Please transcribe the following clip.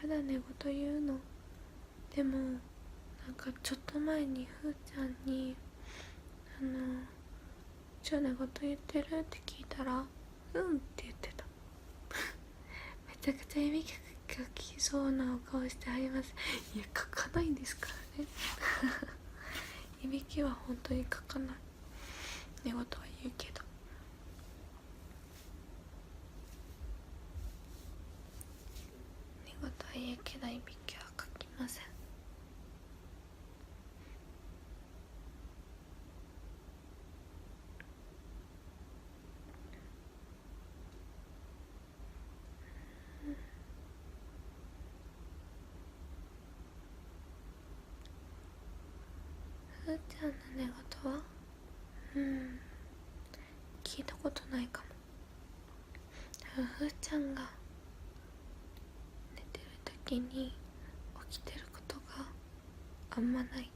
まだ寝言言うの？でもなんかちょっと前にふーちゃんにちょ寝言言ってるって聞いたらうんって言ってためちゃくちゃいびきかきそうなお顔してあります。いや、かかないんですからねいびきは本当にかかない。寝言は言うけど、寝言は言うけどいびきはかきません。ふーちゃんの寝言は聞いたことないかも。ふーちゃんが寝てる時に起きてることがあんまない。